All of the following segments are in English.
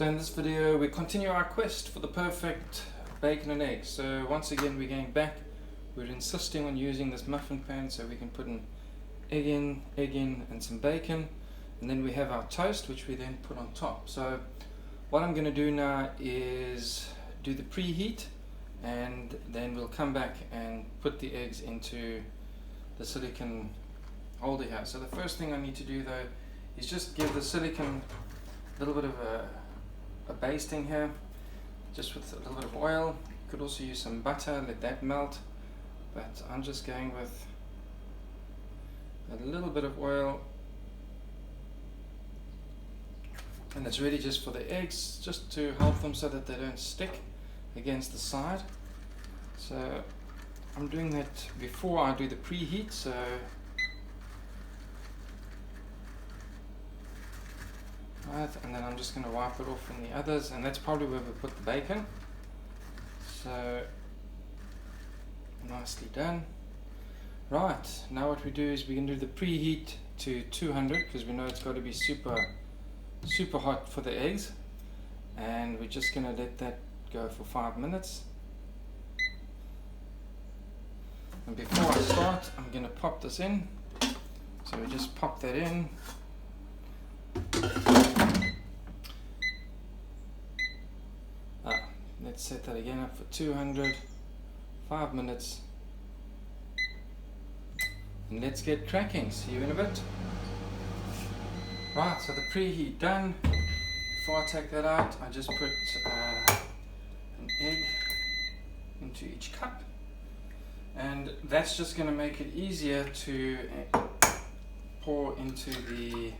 So in this video we continue our quest for the perfect bacon and eggs. So once again we're going back, we're insisting on using this muffin pan so we can put an egg in and some bacon, and then we have our toast which we then put on top. So what I'm going to do now is do the preheat, and then we'll come back and put the eggs into the silicone holder here. So the first thing I need to do though is just give the silicone a little bit of a basting here, just with a little bit of oil. You could also use some butter, let that melt, but I'm just going with a little bit of oil, and it's really just for the eggs, just to help them so that they don't stick against the side. So I'm doing that before I do the preheat. So right, and then I'm just going to wipe it off in the others, and that's probably where we put the bacon. So nicely done. Right, now what we do is we can do the preheat to 200 because we know it's got to be super hot for the eggs, and we're just going to let that go for 5 minutes. And before I start, I'm going to pop this in. So we just pop that in. Let's set that again up for 200, 5 minutes, and let's get cracking. See you in a bit. Right, so the preheat done. Before I take that out, I just put an egg into each cup, and that's just going to make it easier to pour into the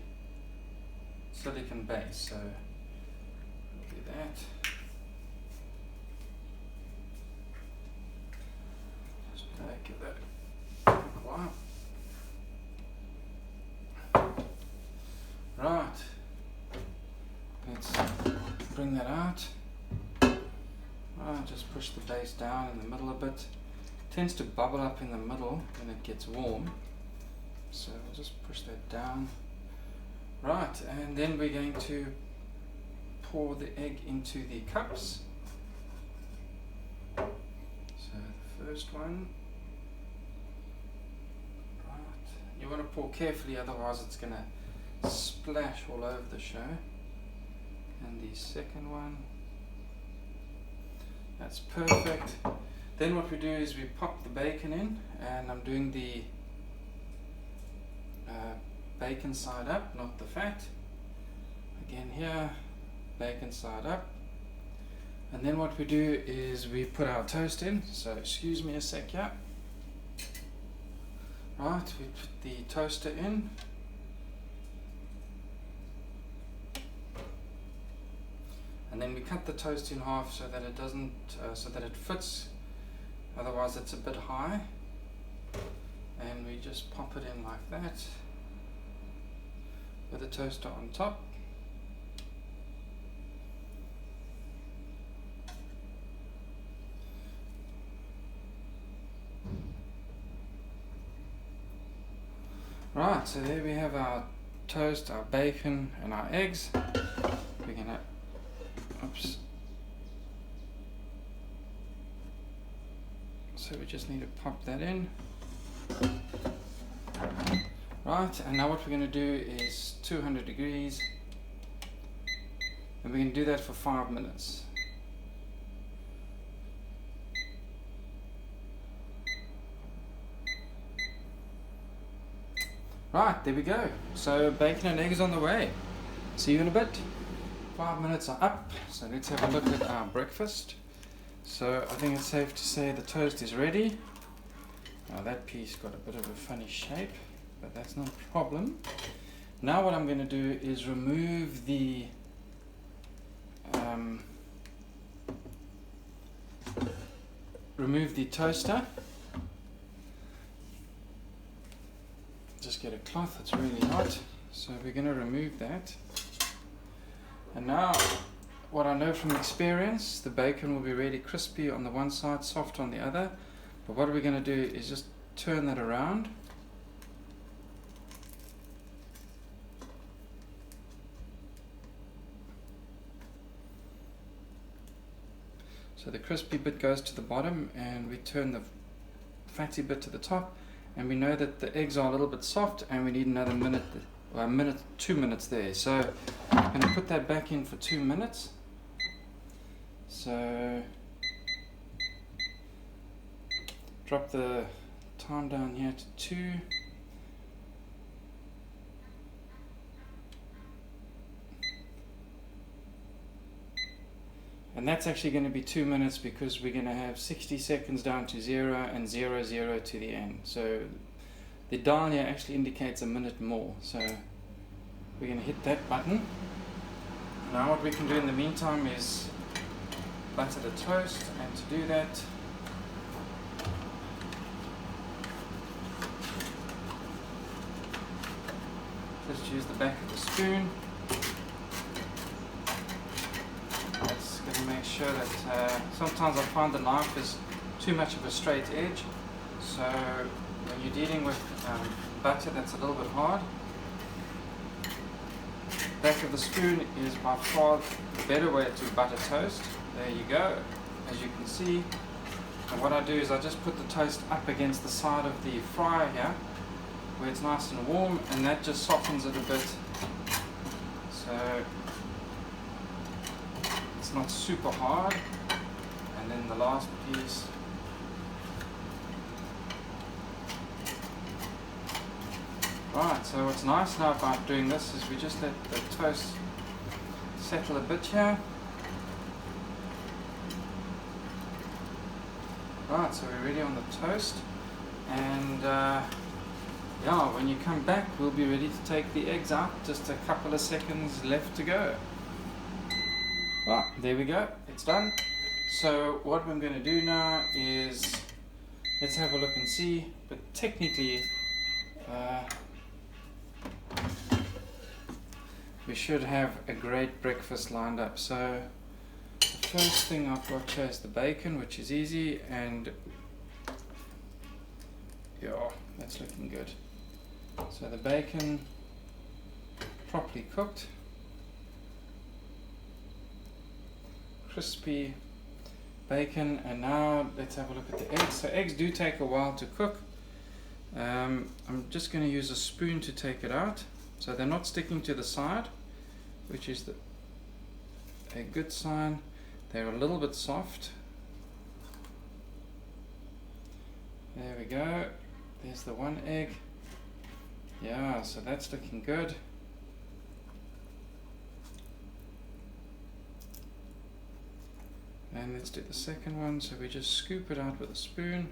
silicone base. So we'll do that. Give that a quick wipe. Right, let's bring that out. Right, just push the base down in the middle a bit. It tends to bubble up in the middle when it gets warm, so we'll just push that down. Right, and then we're going to pour the egg into the cups. So the first one. You want to pour carefully, otherwise it's going to splash all over the show. And the second one. That's perfect. Then what we do is we pop the bacon in, and I'm doing the bacon side up, not the fat. Again here, bacon side up. And then what we do is we put our toast in. So excuse me a sec here. Right, we put the toaster in, and then we cut the toast in half so that it doesn't, so that it fits. Otherwise, it's a bit high, and we just pop it in like that with the toaster on top. Right, so there we have our toast, our bacon, and our eggs. We're gonna, oops. So we just need to pop that in. Right, and now what we're gonna do is 200 degrees, and we're gonna do that for 5 minutes. Right, there we go. So bacon and eggs on the way. See you in a bit. 5 minutes are up, so let's have a look at our breakfast. So I think it's safe to say the toast is ready. Now that piece got a bit of a funny shape, but that's not a problem. Now what I'm going to do is remove the toaster. Just get a cloth, it's really hot, so we're going to remove that. And now what I know from experience, the bacon will be really crispy on the one side, soft on the other, but what we're going to do is just turn that around. So the crispy bit goes to the bottom and we turn the fatty bit to the top, and we know that the eggs are a little bit soft and we need another minute, or 2 minutes there. So I'm going to put that back in for 2 minutes. So drop the time down here to 2. And that's actually going to be 2 minutes because we're going to have 60 seconds down to 0 and 0, 0 to the end. So the dial here actually indicates a minute more. So we're going to hit that button. Now what we can do in the meantime is butter the toast, and to do that just use the back of the spoon. That's going to make sure that sometimes I find the knife is too much of a straight edge, so when you're dealing with butter that's a little bit hard, back of the spoon is by far the better way to butter toast. There you go, as you can see. And what I do is I just put the toast up against the side of the fryer here where it's nice and warm, and that just softens it a bit, so it's not super hard. And then the last piece, right, so what's nice now about doing this is we just let the toast settle a bit here. Right, so we're ready on the toast, and yeah, when you come back we'll be ready to take the eggs out. Just a couple of seconds left to go. Right, there we go, it's done. So what I'm going to do now is let's have a look and see, but technically we should have a great breakfast lined up. So the first thing I've got here is the bacon, which is easy, and yeah, that's looking good. So the bacon properly cooked, crispy bacon. And now let's have a look at the eggs. So eggs do take a while to cook. I'm just going to use a spoon to take it out, so they're not sticking to the side, which is a good sign. They're a little bit soft. There we go. There's the one egg. Yeah, so that's looking good. And let's do the second one. So we just scoop it out with a spoon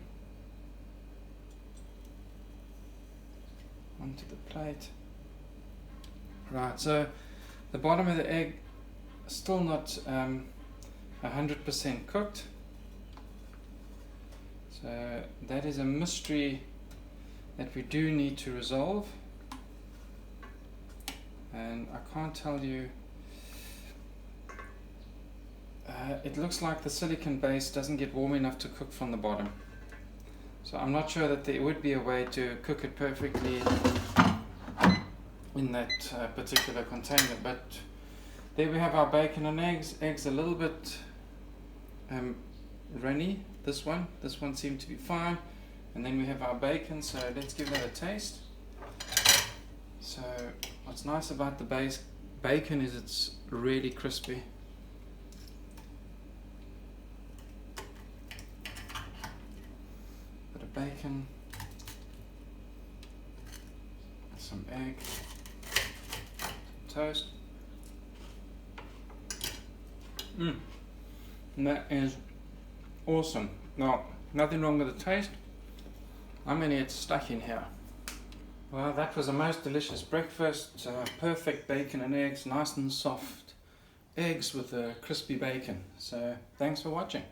onto the plate. Right, so the bottom of the egg still not 100% cooked. So that is a mystery that we do need to resolve. And I can't tell you, it looks like the silicone base doesn't get warm enough to cook from the bottom. So I'm not sure that there would be a way to cook it perfectly in that particular container. But there we have our bacon and eggs. Eggs a little bit runny. This one seemed to be fine. And then we have our bacon, so let's give that a taste. So what's nice about the bacon is it's really crispy. Bit of bacon, some egg, toast. And that is awesome. Now, nothing wrong with the taste. I'm gonna get stuck in here. Well, that was a most delicious breakfast. Perfect bacon and eggs, nice and soft eggs with a crispy bacon. So thanks for watching.